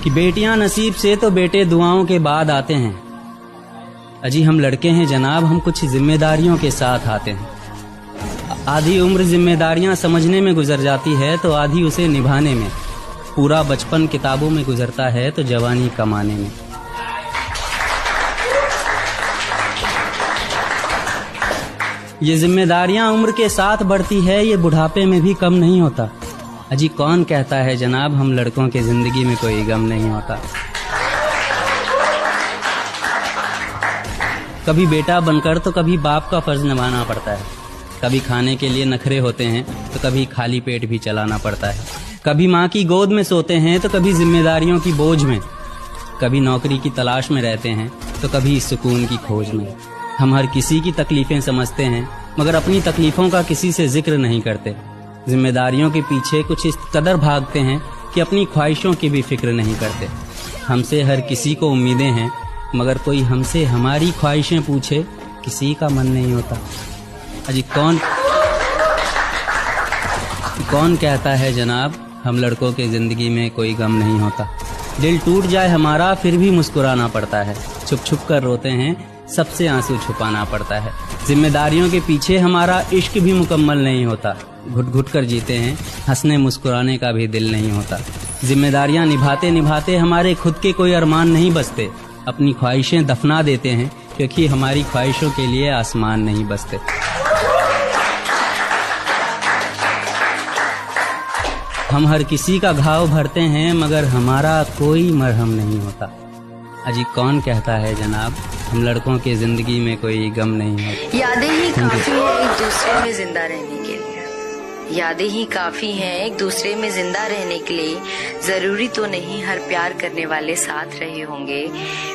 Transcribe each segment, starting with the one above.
कि बेटियां नसीब से तो बेटे दुआओं के बाद आते हैं। अजी हम लड़के हैं जनाब, हम कुछ जिम्मेदारियों के साथ आते हैं। आधी उम्र जिम्मेदारियां समझने में गुजर जाती है तो आधी उसे निभाने में। पूरा बचपन किताबों में गुजरता है तो जवानी कमाने में। ये जिम्मेदारियां उम्र के साथ बढ़ती है, ये बुढ़ापे में भी कम नहीं होता। अजी कौन कहता है जनाब हम लड़कों के जिंदगी में कोई गम नहीं होता। कभी बेटा बनकर तो कभी बाप का फर्ज निभाना पड़ता है। कभी खाने के लिए नखरे होते हैं तो कभी खाली पेट भी चलाना पड़ता है। कभी माँ की गोद में सोते हैं तो कभी जिम्मेदारियों की बोझ में। कभी नौकरी की तलाश में रहते हैं तो कभी सुकून की खोज में। हम हर किसी की तकलीफें समझते हैं मगर अपनी तकलीफों का किसी से जिक्र नहीं करते। जिम्मेदारियों के पीछे कुछ इस कदर भागते हैं कि अपनी ख्वाहिशों की भी फिक्र नहीं करते। हमसे हर किसी को उम्मीदें हैं मगर कोई हमसे हमारी ख्वाहिशें पूछे किसी का मन नहीं होता। अजी कौन कहता है जनाब हम लड़कों के जिंदगी में कोई गम नहीं होता। दिल टूट जाए हमारा फिर भी मुस्कुराना पड़ता है। छुप छुप कर रोते हैं, सबसे आंसू छुपाना पड़ता है। जिम्मेदारियों के पीछे हमारा इश्क भी मुकम्मल नहीं होता। घुट घुट कर जीते हैं, हंसने मुस्कुराने का भी दिल नहीं होता। जिम्मेदारियां निभाते निभाते हमारे खुद के कोई अरमान नहीं बचते। अपनी ख्वाहिशें दफना देते हैं क्योंकि हमारी ख्वाहिशों के लिए आसमान नहीं बसते। हम हर किसी का घाव भरते हैं मगर हमारा कोई मरहम नहीं होता। अजी कौन कहता है जनाब हम लड़कों के जिंदगी में कोई गम नहीं होता। यादें ही काफी हैं एक दूसरे में जिंदा रहने के लिए। यादें ही काफी हैं एक दूसरे में जिंदा रहने के लिए। जरूरी तो नहीं हर प्यार करने वाले साथ रहे होंगे।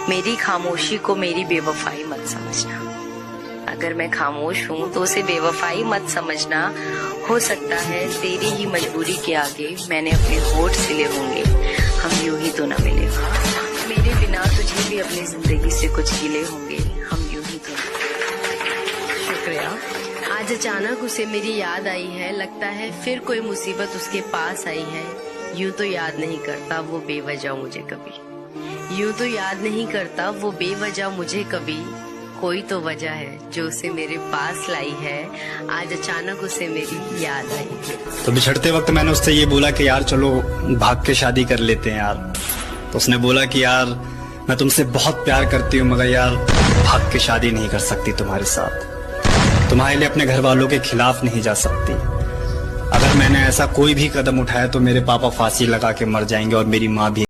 मेरी खामोशी को मेरी बेवफाई मत समझना। अगर मैं खामोश हूँ तो उसे बेवफाई मत समझना। हो सकता है तेरी ही मजबूरी के आगे मैंने अपने होठ सिले होंगे। हम यूं ही तो न मिले। मेरे बिना तुझे भी अपनी जिंदगी से कुछ गिले होंगे। हम यूं ही तो शुक्रिया। आज अचानक उसे मेरी याद आई है। लगता है फिर कोई मुसीबत उसके पास आई है। यूं तो याद नहीं करता वो बेवजह मुझे कभी। यूं तो याद नहीं करता वो बेवजह मुझे कभी। कोई तो वजह है जो उसे मेरे पास लाई है। आज अचानक उसे मेरी याद आई। तो बिछड़ते वक्त मैंने उससे ये बोला कि यार चलो भाग के शादी कर लेते हैं यार। तो उसने बोला कि यार मैं तुमसे बहुत प्यार करती हूँ मगर यार भाग के शादी नहीं कर सकती तुम्हारे साथ। तुम्हारे लिए अपने घर वालों के खिलाफ नहीं जा सकती। अगर मैंने ऐसा कोई भी कदम उठाया तो मेरे पापा फांसी लगा के मर जाएंगे और मेरी माँ भी।